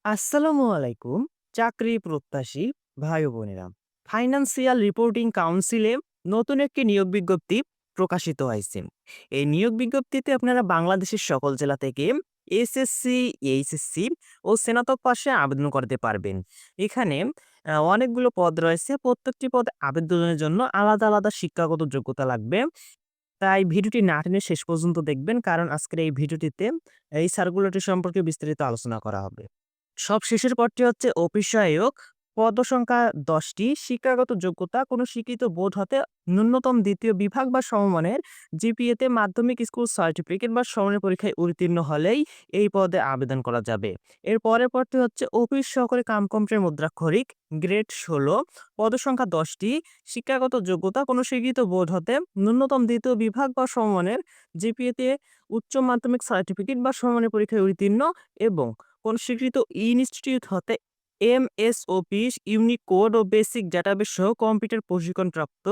আসসালামু আলাইকুম। চাকরি প্রত্যাশী ভাই ও বোনেরা। ফাইন্যান্সিয়াল রিপোর্টিং কাউন্সিলে নতুন একটি নিয়োগ বিজ্ঞপ্তি প্রকাশিত হয়েছে। এই নিয়োগ বিজ্ঞপ্তিতে আপনারা বাংলাদেশের সকল জেলা থেকে এসএসসি, এইচএসসি ও স্নাতক পাশে আবেদন করতে পারবেন। এখানে অনেকগুলো পদ রয়েছে। প্রত্যেকটি পদে আবেদনের জন্য আলাদা, আলাদা শিক্ষাগত যোগ্যতা লাগবে। তাই ভিডিওটি না টেনে শেষ পর্যন্ত দেখবেন, কারণ আজকের এই ভিডিওটিতে এই সার্কুলারটি সম্পর্কে বিস্তারিত আলোচনা করা হবে। সবশেষের পদটি হচ্ছে অফিস সহায়ক। পদসংখ্যা ১০ টি। শিক্ষাগত যোগ্যতা কোনো স্বীকৃত বোর্ড হতে ন্যূনতম ২য় বিভাগ বা সমমানের জিপিএতে মাধ্যমিক স্কুল সার্টিফিকেট বা সমমানের পরীক্ষায় উত্তীর্ণ হলেই এই পদে আবেদন করা যাবে। এর পরের পদটি হচ্ছে অফিস সহকারী কাম কম্পিউটার মুদ্রাক্ষরিক, গ্রেড ১৬। পদসংখ্যা ১০ টি। শিক্ষাগত যোগ্যতা কোনো স্বীকৃত বোর্ড হতে ন্যূনতম ২য় বিভাগ বা সমমানের জিপিএতে উচ্চ মাধ্যমিক সার্টিফিকেট বা সমমানের পরীক্ষায় উত্তীর্ণ এবং কোন স্বীকৃত ইনস্টিটিউট হতে এমএস অফিস, ইউনিকোড ও বেসিক ডাটাবেস সহ কম্পিউটার প্রশিক্ষণপ্রাপ্ত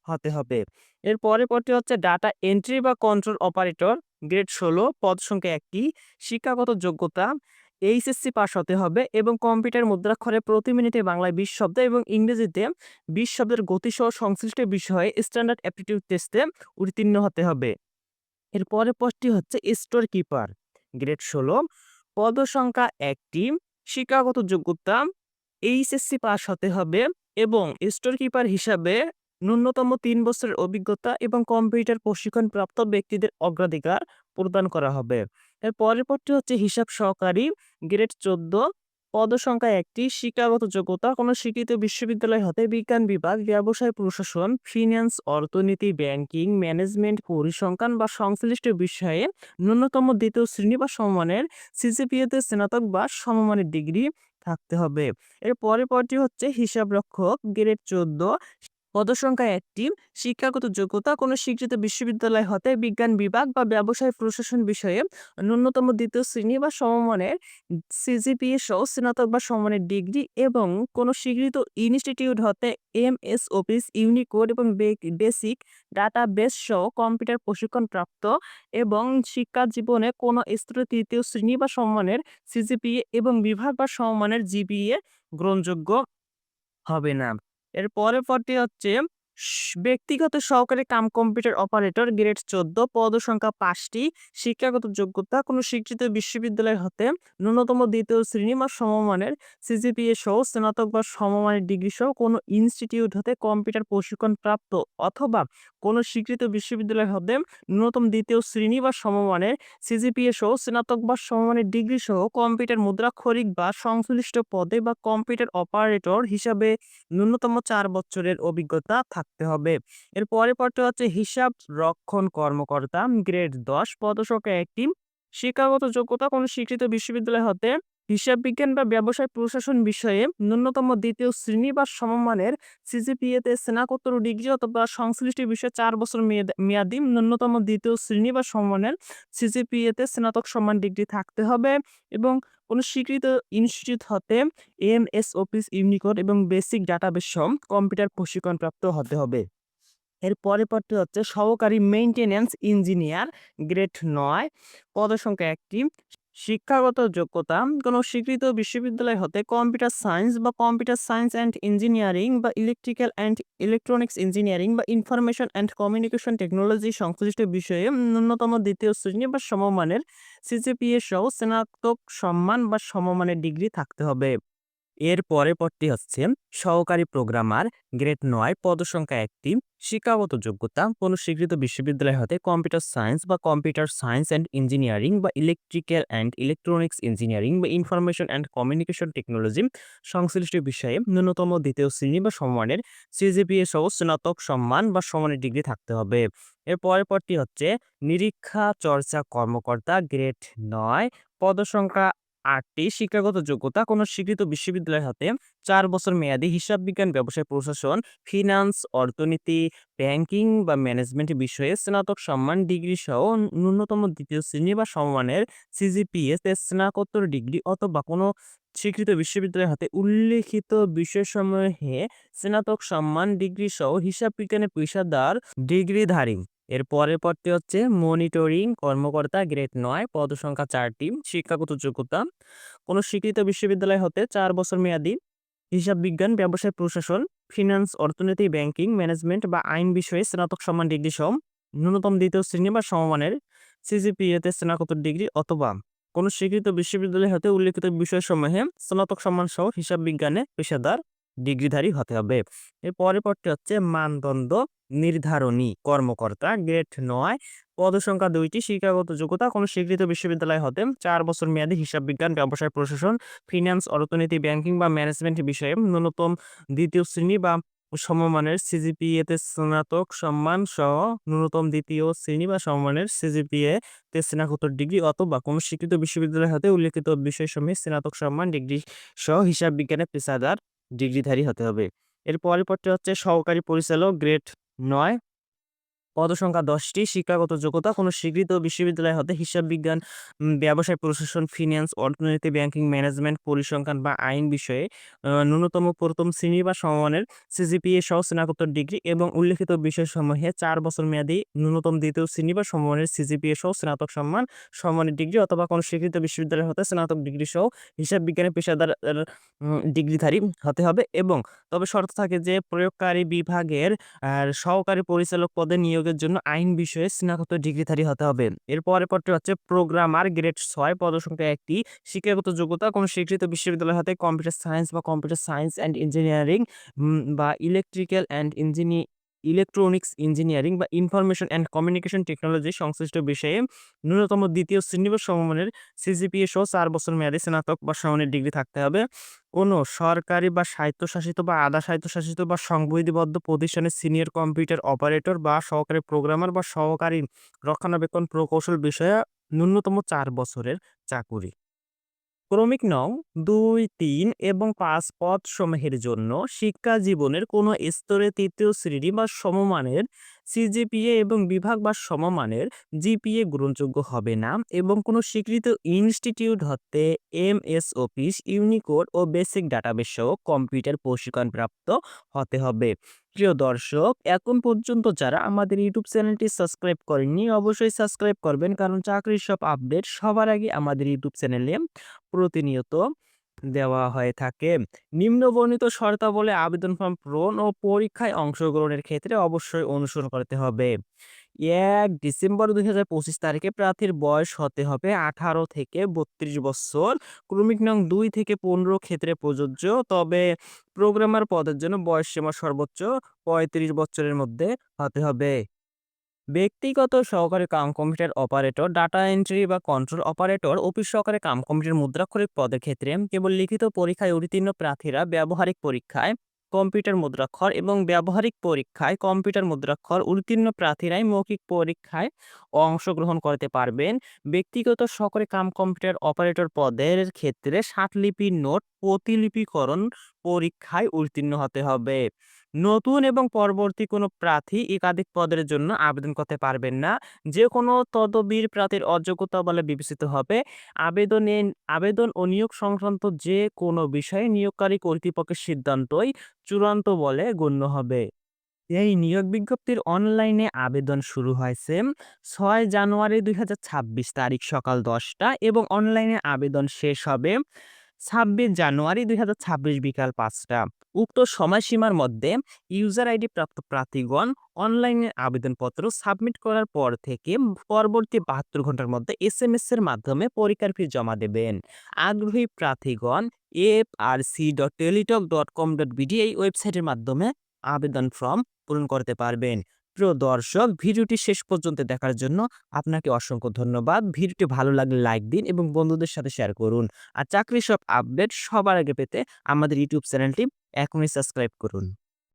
হতে হবে। এর পরের পদটি হচ্ছে ডাটা এন্ট্রি বা কন্ট্রোল অপারেটর, গ্রেড ১৬। পদ সংখ্যা ১ টি। শিক্ষাগত যোগ্যতা এইচএসসি পাস হতে হবে এবং কম্পিউটার মুদ্রাক্ষরে প্রতি মিনিটে বাংলায় ২০ শব্দ এবং ইংরেজিতে ২০ শব্দের গতিসহ সংশ্লিষ্ট বিষয়ে স্ট্যান্ডার্ড অ্যাপটিটিউড টেস্টে উত্তীর্ণ হতে হবে। এর পরের পদটি হচ্ছে স্টোর কিপার, গ্রেড ১৬। পদসংখ্যা ১ টি। শিক্ষাগত যোগ্যতা এইচএসসি পাস হতে হবে এবং স্টোর কিপার হিসাবে ন্যূনতম ৩ বছরের অভিজ্ঞতা এবং কম্পিউটার প্রশিক্ষণপ্রাপ্ত ব্যক্তিদের অগ্রাধিকার প্রদান করা হবে। এর পরের পদটি হচ্ছে হিসাব সহকারী, গ্রেড ১৪। পদসংখ্যা ১ টি। শিক্ষাগত যোগ্যতা কোনো স্বীকৃত বিশ্ববিদ্যালয় হতে বিজ্ঞান বিভাগ, ব্যবসায় প্রশাসন, ফিন্যান্স, অর্থনীতি, ব্যাংকিং, ম্যানেজমেন্ট, পরিসংখ্যান বা সংশ্লিষ্ট বিষয়ে ন্যূনতম ২য় শ্রেণী বা সমমানের সিজিপিএতে স্নাতক বা সমমানের ডিগ্রি থাকতে হবে। এর পরের পদটি হচ্ছে হিসাবরক্ষক, গ্রেড ১৪। পদসংখ্যা ১ টি। শিক্ষাগত যোগ্যতা কোনো স্বীকৃত বিশ্ববিদ্যালয় হতে বিজ্ঞান বিভাগ বা ব্যবসায় প্রশাসন বিষয়ে ন্যূনতম ২য় শ্রেণী বা সমমানের সিজিপিএ সহ স্নাতক বা সমমানের ডিগ্রি এবং কোনো স্বীকৃত ইনস্টিটিউট হতে এমএস অফিস, ইউনিকোড এবং বেসিক ডাটাবেস সহ কম্পিউটার প্রশিক্ষণপ্রাপ্ত এবং শিক্ষা জীবনে কোনো স্তরে ৩য় শ্রেণী বা সমমানের সিজিপিএ এবং বিভাগ বা সমমানের জিপিএ গ্রহণযোগ্য হবে না। এর পরের পদটি হচ্ছে ব্যক্তিগত সহকারী কাম কম্পিউটার অপারেটর, গ্রেড ১৪। পদসংখ্যা ৫ টি। শিক্ষাগত যোগ্যতা কোনো স্বীকৃত বিশ্ববিদ্যালয় হতে ন্যূনতম ২য় শ্রেণী বা সমমানের সিজিপিএ সহ স্নাতক বা সমমানের ডিগ্রি সহ কোনো ইনস্টিটিউট হতে কম্পিউটার প্রশিক্ষণপ্রাপ্ত অথবা কোনো স্বীকৃত বিশ্ববিদ্যালয় হতে ন্যূনতম ২য় শ্রেণী বা সমমানের সিজিপিএ সহ স্নাতক বা সমমানের ডিগ্রি সহ কম্পিউটার মুদ্রাক্ষরিক বা সংশ্লিষ্ট পদে বা কম্পিউটার অপারেটর হিসাবে ন্যূনতম ৪ বছরের অভিজ্ঞতা থাকতে হবে। এর পরের পদটি হচ্ছে হিসাব রক্ষণ কর্মকর্তা, গ্রেড ১০। পদসংখ্যা ১ টি। শিক্ষাগত যোগ্যতা কোনো স্বীকৃত বিশ্ববিদ্যালয় হতে হিসাব বিজ্ঞান বা ব্যবসায় প্রশাসন বিষয়ে ন্যূনতম ২য় শ্রেণী বা সমমানের সিজিপিএতে স্নাতকোত্তর ডিগ্রি অথবা সংশ্লিষ্ট বিষয়ে ৪ বছর মেয়াদি ন্যূনতম ২য় শ্রেণী বা সমমানের সিজিপিএতে স্নাতক সম্মান ডিগ্রি থাকতে হবে এবং কোনো স্বীকৃত ইনস্টিটিউট হতে এমএস অফিস, ইউনিকোড এবং বেসিক ডাটাবেস সহ কম্পিউটার প্রশিক্ষণপ্রাপ্ত হতে হবে। এর পরের পদটি হচ্ছে সহকারী মেইনটেন্যান্স ইঞ্জিনিয়ার, গ্রেড ৯। পদসংখ্যা ১ টি। শিক্ষাগত যোগ্যতা কোনো স্বীকৃত বিশ্ববিদ্যালয় হতে কম্পিউটার সায়েন্স বা কম্পিউটার সায়েন্স অ্যান্ড ইঞ্জিনিয়ারিং বা ইলেকট্রিক্যাল অ্যান্ড ইলেকট্রনিক্স ইঞ্জিনিয়ারিং বা ইনফরমেশন অ্যান্ড কমিউনিকেশন টেকনোলজি সংশ্লিষ্ট বিষয়ে ন্যূনতম ২য় শ্রেণী বা সমমানের সিজিপিএ সহ স্নাতক সম্মান বা সমমানের ডিগ্রি থাকতে হবে। এর পরের পদটি হচ্ছে সহকারী প্রোগ্রামার, গ্রেড ৯। পদসংখ্যা ১ টি। শিক্ষাগত যোগ্যতা কোনো স্বীকৃত বিশ্ববিদ্যালয় হতে কম্পিউটার সায়েন্স বা কম্পিউটার সায়েন্স অ্যান্ড ইঞ্জিনিয়ারিং বা ইলেকট্রিক্যাল অ্যান্ড ইলেকট্রনিক্স ইঞ্জিনিয়ারিং বা ইনফরমেশন অ্যান্ড কমিউনিকেশন টেকনোলজি সংশ্লিষ্ট বিষয়ে ন্যূনতম ২য় শ্রেণী বা সমমানের সিজিপিএ সহ স্নাতক সম্মান বা সমানের ডিগ্রি থাকতে হবে। এর পরের পদটি হচ্ছে নিরীক্ষা চর্চা কর্মকর্তা, গ্রেড ৯। পদসংখ্যা ৮ টি। শিক্ষাগত যোগ্যতা কোনো স্বীকৃত বিশ্ববিদ্যালয় হতে ৪ বছর মেয়াদী হিসাব বিজ্ঞান, ব্যবসায় প্রশাসন, ফিন্যান্স, অর্থনীতি, ব্যাংকিং বা ম্যানেজমেন্ট বিষয়ে স্নাতক সম্মান ডিগ্রি সহ ন্যূনতম ২য় শ্রেণী বা সমমানের সিজিপিএ তে স্নাতকোত্তর ডিগ্রি অথবা কোনো স্বীকৃত বিশ্ববিদ্যালয় হতে উল্লেখিত বিষয়সমূহে স্নাতক সম্মান ডিগ্রি সহ হিসাব বিজ্ঞানের পেশাদার ডিগ্রিধারী এর পরের পদটি হচ্ছে মনিটরিং কর্মকর্তা গ্রেড ৯ পদসংখ্যা ৪টি শিক্ষাগত যোগ্যতা কোনো স্বীকৃত বিশ্ববিদ্যালয় হতে ৪ বছর মেয়াদী হিসাব বিজ্ঞান, ব্যবসায় প্রশাসন, ফিন্যান্স, অর্থনীতি, ব্যাংকিং, ম্যানেজমেন্ট বা আইন বিষয়ে স্নাতক সম্মান ডিগ্রি সহ ন্যূনতম দ্বিতীয় শ্রেণী বা সমমানের সিজিপিএতে স্নাতকোত্তর ডিগ্রি অথবা কোনো স্বীকৃত বিশ্ববিদ্যালয় হতে উল্লেখিত বিষয়সমূহে স্নাতক সম্মান সহ হিসাব বিজ্ঞানে পেশাদার ডিগ্রিধারী হতে হবে। এর পরের পদটি হচ্ছে মানদণ্ড নির্ধারণী কর্মকর্তা গ্রেড ৯ পদসংখ্যা ২টি শিক্ষাগত যোগ্যতা কোনো স্বীকৃত বিশ্ববিদ্যালয় হতে ৪ বছর মেয়াদী হিসাব বিজ্ঞান, ব্যবসায় প্রশাসন, ফিন্যান্স, অর্থনীতি, ব্যাংকিং বা ম্যানেজমেন্ট বিষয়ে ন্যূনতম দ্বিতীয় শ্রেণী বা সমমানের সিজিপিএতে স্নাতক সম্মান সহ ন্যূনতম দ্বিতীয় শ্রেণী বা সমমানের সিজিপিএ তে স্নাতকোত্তর ডিগ্রি অথবা কোনো স্বীকৃত বিশ্ববিদ্যালয় হতে উল্লেখিত বিষয়সমূহে স্নাতক সম্মান ডিগ্রি সহ হিসাব বিজ্ঞানে পেশাদার ডিগ্রিধারী হতে হবে। এর পরের পদটি হচ্ছে সহকারী পরিচালক গ্রেড ৯ পদসংখ্যা ১০টি শিক্ষাগত যোগ্যতা কোনো স্বীকৃত বিশ্ববিদ্যালয় হতে হিসাব বিজ্ঞান, ব্যবসায় প্রশাসন, ফিন্যান্স, অর্থনীতি, ব্যাংকিং, ম্যানেজমেন্ট, পরিসংখ্যান বা আইন বিষয়ে ন্যূনতম প্রথম শ্রেণী বা সমমানের সিজিপিএ সহ স্নাতকোত্তর ডিগ্রি এবং উল্লেখিত বিষয়সমূহে ৪ বছর মেয়াদী ন্যূনতম দ্বিতীয় শ্রেণী বা সমমানের সিজিপিএ সহ স্নাতক সমমানের ডিগ্রি অথবা কোনো স্বীকৃত বিশ্ববিদ্যালয় হতে স্নাতক ডিগ্রি সহ হিসাব বিজ্ঞানে পেশাদার ডিগ্রিধারী হতে হবে এবং তবে শর্ত থাকে যে প্রয়োগকারী বিভাগের সহকারী পরিচালক পদে নিয়োগের জন্য আইন বিষয়ে স্নাতকোত্তর ডিগ্রিধারী হতে হবে। এর পরের পদটি হচ্ছে প্রোগ্রামার গ্রেড ৬ পদসংখ্যা ১টি শিক্ষাগত যোগ্যতা কোনো স্বীকৃত বিশ্ববিদ্যালয় হতে কম্পিউটার সায়েন্স বা কম্পিউটার সায়েন্স অ্যান্ড ইঞ্জিনিয়ারিং বা ইলেকট্রিক্যাল অ্যান্ড ইলেকট্রনিক্স ইঞ্জিনিয়ারিং বা ইনফরমেশন অ্যান্ড কমিউনিকেশন টেকনোলজি সংশ্লিষ্ট বিষয়ে ন্যূনতম দ্বিতীয় শ্রেণী বা সমমানের সিজিপিএ সহ ৪ বছর মেয়াদী স্নাতক বা সমমানের ডিগ্রি থাকতে হবে। কোনো সরকারি বা স্বায়ত্তশাসিত বা আধা স্বায়ত্তশাসিত বা সংবিধিবদ্ধ প্রতিষ্ঠানের সিনিয়র কম্পিউটার অপারেটর বা সহকারী প্রোগ্রামার বা সহকারী রক্ষণাবেক্ষণ প্রকৌশল বিষয়ে ন্যূনতম ৪ বছরের চাকুরি। ক্রমিক নং ২, ৩ এবং ৫ পদসমূহের জন্য শিক্ষা জীবনের কোনো স্তরে তৃতীয় শ্রেণী বা সমমানের সিজিপিএ এবং বিভাগ বা সমমানের জিপিএ গ্রহণযোগ্য হবে না এবং কোনো স্বীকৃত ইনস্টিটিউট হতে এমএস অফিস, ইউনিকোড ও বেসিক ডাটাবেস সহ কম্পিউটার প্রশিক্ষণপ্রাপ্ত হতে হবে। প্রিয় দর্শক, এখন পর্যন্ত যারা আমাদের ইউটিউব চ্যানেলটি সাবস্ক্রাইব করেননি অবশ্যই সাবস্ক্রাইব করবেন, কারণ চাকরির সব আপডেট সবার আগে আমাদের ইউটিউব চ্যানেলে প্রতিনিয়ত দেওয়া হয়ে থাকে। নিম্নবর্ণিত শর্তাবলী আবেদন ফর্ম পূরণ ও পরীক্ষায় অংশগ্রহণের ক্ষেত্রে অবশ্যই অনুসরণ করতে হবে। ১ ডিসেম্বর ২০২৫ তারিখে প্রার্থীর বয়স হতে হবে ১৮ থেকে ৩২ বছর। ক্রমিক নং ২ থেকে ১৫ ক্ষেত্রে প্রযোজ্য। তবে প্রোগ্রামার পদের জন্য বয়সসীমা সর্বোচ্চ ৩৫ বছরের মধ্যে হতে হবে। ব্যক্তিগত সহকারী কম্পিউটার অপারেটর, ডাটা এন্ট্রি বা কন্ট্রোল অপারেটর, অফিস সহকারী কম্পিউটার মুদ্রাক্ষরিক পদের ক্ষেত্রে কেবল লিখিত পরীক্ষায় উত্তীর্ণ প্রার্থীরা ব্যবহারিক পরীক্ষায় কম্পিউটার মুদ্রাক্ষর এবং ব্যবহারিক পরীক্ষায় কম্পিউটার মুদ্রাক্ষর উত্তীর্ণ প্রার্থীরাই মৌখিক পরীক্ষায় অংশগ্রহণ করতে পারবেন। ব্যক্তিগত সহকারী কম্পিউটার অপারেটর পদের ক্ষেত্রে ষাটলিপি নোট প্রতিলিপিকরণ পরীক্ষায় উত্তীর্ণ হতে হবে। নতুন এবং পরবর্তী কোনো প্রার্থী একাধিক পদের জন্য আবেদন করতে পারবেন না। যে কোনো তদবির প্রার্থীর অযোগ্যতা বলে বিবেচিত হবে। আবেদনে আবেদন ও নিয়োগ সংক্রান্ত যে কোনো বিষয়ে নিয়োগকারী কর্তৃপক্ষের সিদ্ধান্তই চূড়ান্ত বলে গণ্য হবে। এই নিয়োগ বিজ্ঞপ্তির অনলাইনে আবেদন শুরু হয়েছে ৬ জানুয়ারি ২০২৬ তারিখ সকাল ১০টা এবং অনলাইনে আবেদন শেষ হবে ২৬ জানুয়ারি ২০২৬ বিকাল ৫টা। উক্ত সময়সীমার মধ্যে ইউজার আইডি প্রাপ্ত প্রার্থীগণ অনলাইনে আবেদনপত্র সাবমিট করার পর থেকে পরবর্তী ৭২ ঘন্টার মধ্যে এসএমএস এর মাধ্যমে পরীক্ষার ফি জমা দেবেন। আগ্রহী প্রার্থীগণ frc.teletalk.com.bd এই ওয়েবসাইটের মাধ্যমে আবেদন ফর্ম পূরণ করতে পারবেন। প্রিয় দর্শক, ভিডিওটি শেষ পর্যন্ত দেখার জন্য আপনাকে অসংখ্য ধন্যবাদ। ভিডিওটি ভালো লাগলে লাইক দিন এবং বন্ধুদের সাথে শেয়ার করুন। আর চাকরির সব আপডেট সবার আগে পেতে আমাদের ইউটিউব চ্যানেলটি এখনই সাবস্ক্রাইব করুন।